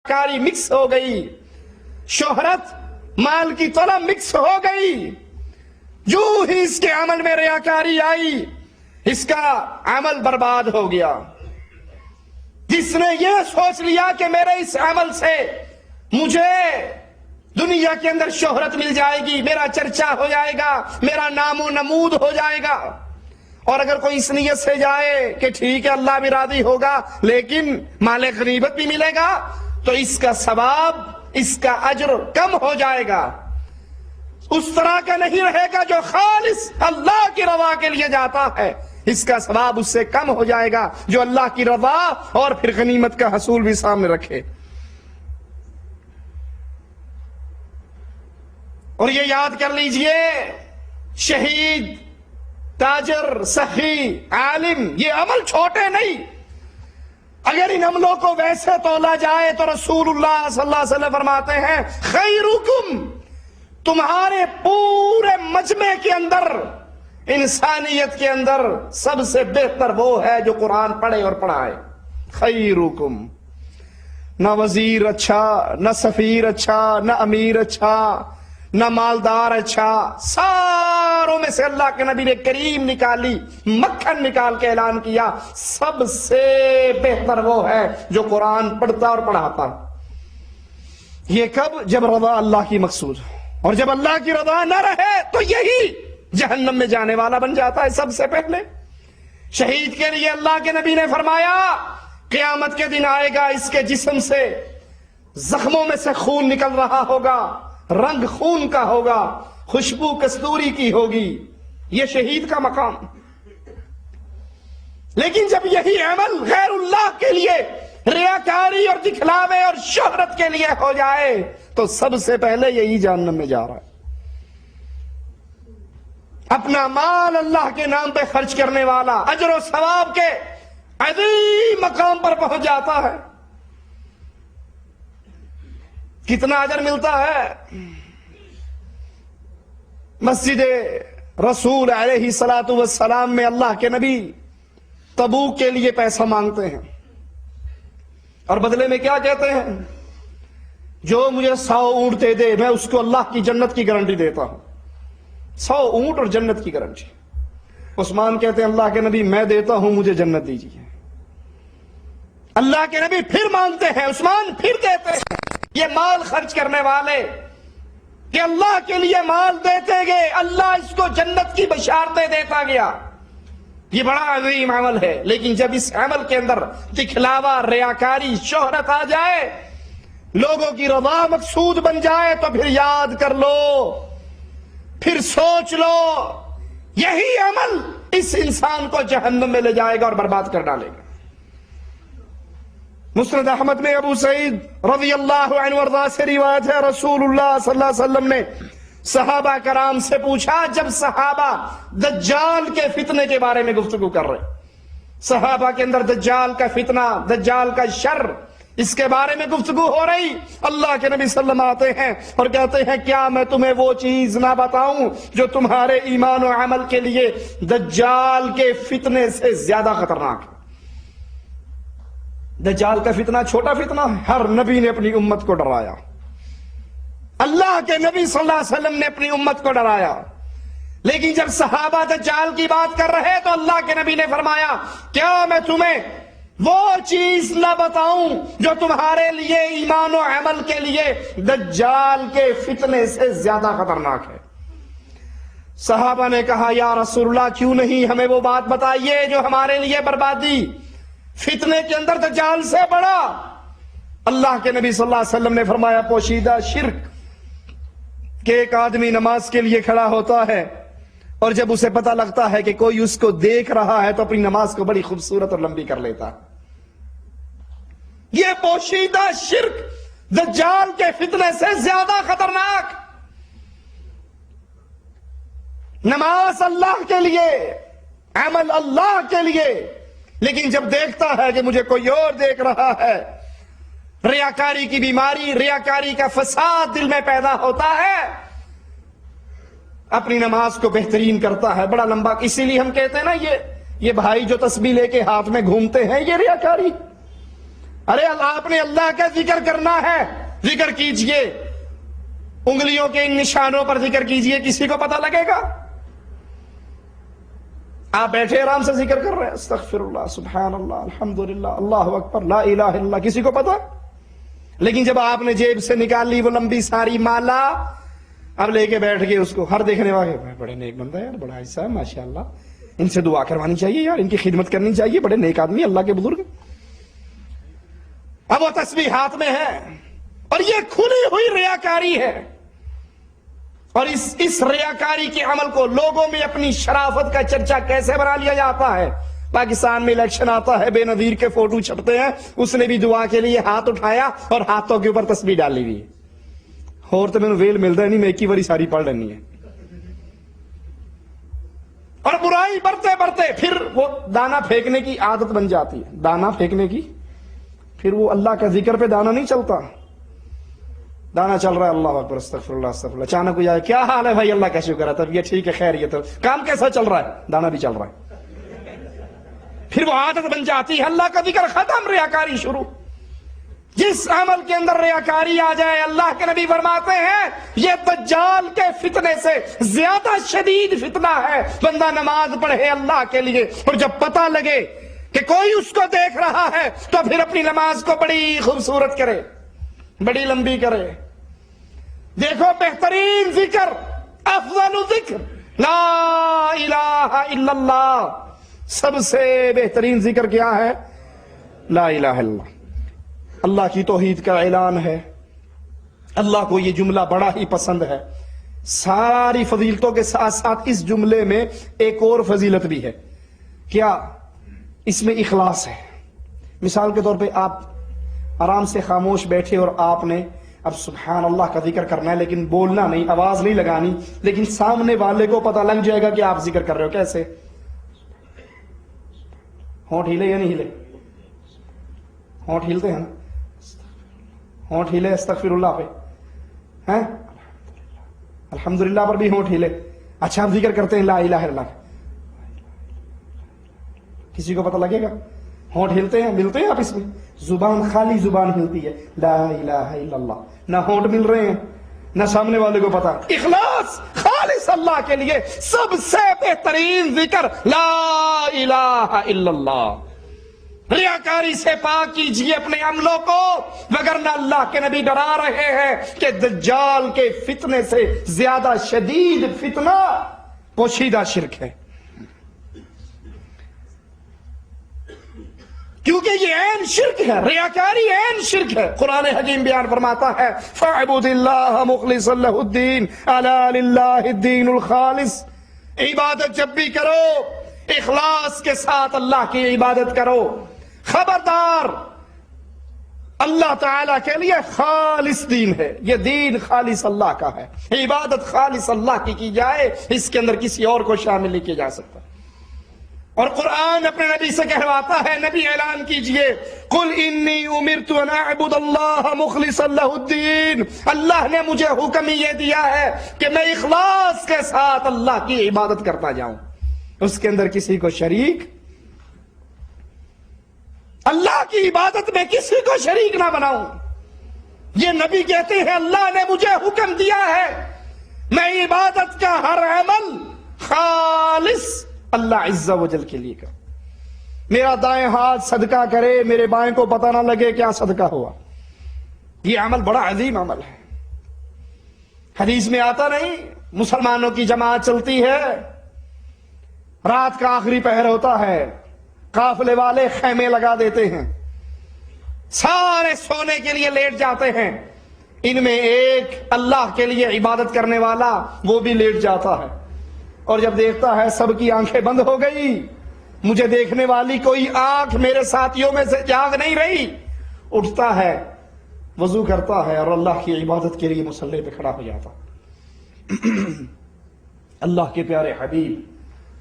کاری مکس ہو گئی، شہرت مال کی طلب مکس ہو گئی، جو ہی اس کے عمل میں ریاکاری آئی اس کا عمل برباد ہو گیا۔ جس نے یہ سوچ لیا کہ میرے اس عمل سے مجھے دنیا کے اندر شہرت مل جائے گی، میرا چرچا ہو جائے گا، میرا نام و نمود ہو جائے گا، اور اگر کوئی اس نیت سے جائے کہ ٹھیک ہے اللہ بھی راضی ہوگا لیکن مال غنیمت بھی ملے گا، تو اس کا ثواب، اس کا اجر کم ہو جائے گا، اس طرح کا نہیں رہے گا جو خالص اللہ کی رضا کے لیے جاتا ہے، اس کا ثواب اس سے کم ہو جائے گا جو اللہ کی رضا اور پھر غنیمت کا حصول بھی سامنے رکھے۔ اور یہ یاد کر لیجئے، شہید، تاجر، سخی، عالم، یہ عمل چھوٹے نہیں۔ اگر ان عملوں کو ویسے تولا جائے تو رسول اللہ صلی اللہ علیہ وسلم فرماتے ہیں خیرکم، تمہارے پورے مجمع کے اندر، انسانیت کے اندر سب سے بہتر وہ ہے جو قرآن پڑھے اور پڑھائے۔ خیرکم، نہ وزیر اچھا، نہ سفیر اچھا، نہ امیر اچھا، نہ مالدار اچھا، ساروں میں سے اللہ کے نبی نے کریم نکالی، مکھن نکال کے اعلان کیا سب سے بہتر وہ ہے جو قرآن پڑھتا اور پڑھاتا۔ یہ کب؟ جب رضا اللہ کی مقصود، اور جب اللہ کی رضا نہ رہے تو یہی جہنم میں جانے والا بن جاتا ہے سب سے پہلے۔ شہید کے لیے اللہ کے نبی نے فرمایا قیامت کے دن آئے گا، اس کے جسم سے زخموں میں سے خون نکل رہا ہوگا، رنگ خون کا ہوگا، خوشبو کستوری کی ہوگی، یہ شہید کا مقام۔ لیکن جب یہی عمل غیر اللہ کے لیے، ریاکاری اور دکھلاوے اور شہرت کے لیے ہو جائے تو سب سے پہلے یہی جہنم میں جا رہا ہے۔ اپنا مال اللہ کے نام پہ خرچ کرنے والا اجر و ثواب کے عظیم مقام پر پہنچ جاتا ہے۔ کتنا اجر ملتا ہے؟ مسجد رسول علیہ الصلوۃ والسلام میں اللہ کے نبی تبوک کے لیے پیسہ مانگتے ہیں اور بدلے میں کیا کہتے ہیں؟ جو مجھے 100 اونٹ دے دے میں اس کو اللہ کی جنت کی گارنٹی دیتا ہوں۔ 100 اونٹ اور جنت کی گارنٹی۔ عثمان کہتے ہیں اللہ کے نبی میں دیتا ہوں، مجھے جنت دیجیے۔ اللہ کے نبی پھر مانگتے ہیں، عثمان پھر دیتے ہیں۔ یہ مال خرچ کرنے والے کہ اللہ کے لیے مال دیتے گئے، اللہ اس کو جنت کی بشارتیں دیتا گیا، یہ بڑا عظیم عمل ہے۔ لیکن جب اس عمل کے اندر دکھلاوا، ریاکاری، شہرت آ جائے، لوگوں کی رضا مقصود بن جائے تو پھر یاد کر لو، پھر سوچ لو، یہی عمل اس انسان کو جہنم میں لے جائے گا اور برباد کر ڈالے گا۔ مسند احمد میں ابو سعید رضی اللہ عنہ وارضاہ سے روایت ہے، رسول اللہ صلی اللہ علیہ وسلم نے صحابہ کرام سے پوچھا، جب صحابہ دجال کے فتنے کے بارے میں گفتگو کر رہے، صحابہ کے اندر دجال کا فتنہ، دجال کا شر، اس کے بارے میں گفتگو ہو رہی، اللہ کے نبی صلی اللہ علیہ وسلم آتے ہیں اور کہتے ہیں کیا میں تمہیں وہ چیز نہ بتاؤں جو تمہارے ایمان و عمل کے لیے دجال کے فتنے سے زیادہ خطرناک ہے۔ دجال کا فتنہ چھوٹا فتنہ ہے، ہر نبی نے اپنی امت کو ڈرایا، اللہ کے نبی صلی اللہ علیہ وسلم نے اپنی امت کو ڈرایا، لیکن جب صحابہ دجال کی بات کر رہے تو اللہ کے نبی نے فرمایا کیا میں تمہیں وہ چیز نہ بتاؤں جو تمہارے لیے ایمان و عمل کے لیے دجال کے فتنے سے زیادہ خطرناک ہے۔ صحابہ نے کہا یا رسول اللہ کیوں نہیں، ہمیں وہ بات بتائیے جو ہمارے لیے بربادی، فتنے کے اندر دجال سے بڑا۔ اللہ کے نبی صلی اللہ علیہ وسلم نے فرمایا پوشیدہ شرک، کہ ایک آدمی نماز کے لیے کھڑا ہوتا ہے اور جب اسے پتہ لگتا ہے کہ کوئی اس کو دیکھ رہا ہے تو اپنی نماز کو بڑی خوبصورت اور لمبی کر لیتا ہے۔ یہ پوشیدہ شرک دجال کے فتنے سے زیادہ خطرناک۔ نماز اللہ کے لیے، عمل اللہ کے لیے، لیکن جب دیکھتا ہے کہ مجھے کوئی اور دیکھ رہا ہے، ریاکاری کی بیماری، ریاکاری کا فساد دل میں پیدا ہوتا ہے، اپنی نماز کو بہترین کرتا ہے، بڑا لمبا۔ اسی لیے ہم کہتے ہیں نا یہ بھائی جو تسبیح لے کے ہاتھ میں گھومتے ہیں، یہ ریاکاری۔ ارے آپ نے اللہ کا ذکر کرنا ہے، ذکر کیجئے، انگلیوں کے ان نشانوں پر ذکر کیجئے، کسی کو پتہ لگے گا؟ آپ بیٹھے آرام سے ذکر کر رہے ہیں، استغفر اللہ، سبحان اللہ، الحمدللہ، اللہ اکبر، لا الہ الا اللہ، کسی کو پتہ؟ لیکن جب آپ نے جیب سے نکال لی وہ لمبی ساری مالا، اب لے کے بیٹھ گئے اس کو، ہر دیکھنے والے بڑے نیک بندہ یار، بڑا ایسا ہے ماشاءاللہ، ان سے دعا کروانی چاہیے یار، ان کی خدمت کرنی چاہیے، بڑے نیک آدمی، اللہ کے بزرگ۔ اب وہ تسبیح ہاتھ میں ہے اور یہ کھلی ہوئی ریاکاری ہے، اور اس ریاکاری کے عمل کو لوگوں میں اپنی شرافت کا چرچا کیسے بنا لیا جاتا ہے؟ پاکستان میں الیکشن آتا ہے، بے نظیر کے فوٹو چھپتے ہیں، اس نے بھی دعا کے لیے ہاتھ اٹھایا اور ہاتھوں کے اوپر تسبیح ڈالی ہوئی ہے، اور تو میں نے ویل ملتا ہے نہیں، میں ایک ہی باری ساری پڑھ لینی ہے، اور برائی بڑھتے بڑھتے پھر وہ دانا پھینکنے کی عادت بن جاتی ہے، دانا پھینکنے کی، پھر وہ اللہ کا ذکر پہ دانا نہیں چلتا، دانا چل رہا ہے اللہ اکبر، استغفر اللہ، استغفر اللہ، اچانک کو جائے کیا حال ہے بھائی، اللہ کا شکر ہے، طبیعت ٹھیک ہے، خیریت ہے، کام کیسا چل رہا ہے؟ دانا بھی چل رہا ہے، پھر وہ عادت بن جاتی ہے، اللہ کا ذکر ختم، ریاکاری شروع۔ جس عمل کے اندر ریاکاری آ جائے، اللہ کے نبی فرماتے ہیں یہ دجال کے فتنے سے زیادہ شدید فتنہ ہے۔ بندہ نماز پڑھے اللہ کے لیے اور جب پتہ لگے کہ کوئی اس کو دیکھ رہا ہے تو پھر اپنی نماز کو بڑی خوبصورت کرے، بڑی لمبی کرے۔ دیکھو بہترین ذکر، افضل ذکر لا الہ الا اللہ، سب سے بہترین ذکر کیا ہے؟ لا الہ الا اللہ۔ اللہ کی توحید کا اعلان ہے، اللہ کو یہ جملہ بڑا ہی پسند ہے۔ ساری فضیلتوں کے ساتھ ساتھ اس جملے میں ایک اور فضیلت بھی ہے، کیا؟ اس میں اخلاص ہے۔ مثال کے طور پہ آپ آرام سے خاموش بیٹھے اور آپ نے اب سبحان اللہ کا ذکر کرنا ہے، لیکن بولنا نہیں، آواز نہیں لگانی، لیکن سامنے والے کو پتہ لگ جائے گا کہ آپ ذکر کر رہے ہو۔ کیسے؟ ہونٹ ہلے یا نہیں ہلے؟ ہونٹ ہلتے ہیں نا، ہونٹ ہلے استغفر اللہ پہ، ہیں الحمدللہ پر بھی ہونٹ ہلے۔ اچھا آپ ذکر کرتے ہیں لا الہ الا اللہ، کسی کو پتہ لگے گا؟ ہونٹ ہلتے ہیں، ملتے ہیں آپ اس میں، زبان خالی زبان ہلتی ہے، لا الہ الا اللہ، نہ ہونٹ مل رہے ہیں نہ سامنے والے کو پتا۔ اخلاص خالص اللہ کے لیے سب سے بہترین ذکر لا الہ الا اللہ۔ ریاکاری سے پاک کیجیے اپنے عملوں کو، وگرنہ اللہ کے نبی ڈرا رہے ہیں کہ دجال کے فتنے سے زیادہ شدید فتنہ پوشیدہ شرک ہے، کیونکہ یہ عین شرک ہے، ریاکاری عین شرک ہے۔ قرآن حکیم بیان فرماتا ہے فَاعْبُدِ اللَّهَ مُخْلِصًا لَهُ الدِّينَ أَلَا لِلَّهِ الدِّينُ الْخَالِصُ۔ عبادت جب بھی کرو اخلاص کے ساتھ اللہ کی عبادت کرو۔ خبردار، اللہ تعالیٰ کے لیے خالص دین ہے، یہ دین خالص اللہ کا ہے، عبادت خالص اللہ کی جائے، اس کے اندر کسی اور کو شامل نہیں کیا جا سکتا۔ اور قرآن اپنے نبی سے کہواتا ہے، نبی اعلان کیجئے قُلْ إِنِّي أُمِرْتُ أَنْ أَعْبُدَ اللَّهَ مُخْلِصًا لَهُ الدِّينَ۔ اللہ نے مجھے حکم یہ دیا ہے کہ میں اخلاص کے ساتھ اللہ کی عبادت کرتا جاؤں، اس کے اندر کسی کو شریک، اللہ کی عبادت میں کسی کو شریک نہ بناؤں۔ یہ نبی کہتے ہیں اللہ نے مجھے حکم دیا ہے میں عبادت کا ہر عمل خالص اللہ عز و جل کے لیے کروں۔ میرا دائیں ہاتھ صدقہ کرے، میرے بائیں کو پتہ نہ لگے کیا صدقہ ہوا، یہ عمل بڑا عظیم عمل ہے۔ حدیث میں آتا نہیں، مسلمانوں کی جماعت چلتی ہے، رات کا آخری پہر ہوتا ہے، قافلے والے خیمے لگا دیتے ہیں، سارے سونے کے لیے لیٹ جاتے ہیں، ان میں ایک اللہ کے لیے عبادت کرنے والا وہ بھی لیٹ جاتا ہے، اور جب دیکھتا ہے سب کی آنکھیں بند ہو گئی، مجھے دیکھنے والی کوئی آنکھ میرے ساتھیوں میں سے جاگ نہیں رہی، اٹھتا ہے، وضو کرتا ہے اور اللہ کی عبادت کے لیے مصلی پہ کھڑا ہو جاتا۔ اللہ کے پیارے حبیب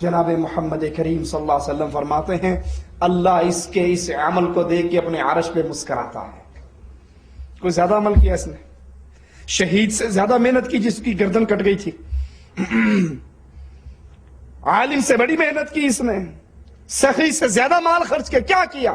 جناب محمد کریم صلی اللہ علیہ وسلم فرماتے ہیں اللہ اس عمل کو دیکھ کے اپنے عرش پہ مسکراتا ہے۔ کوئی زیادہ عمل کیا اس نے؟ شہید سے زیادہ محنت کی جس کی گردن کٹ گئی تھی، عالم سے بڑی محنت کی اس نے، سخی سے زیادہ مال خرچ کیا کیا؟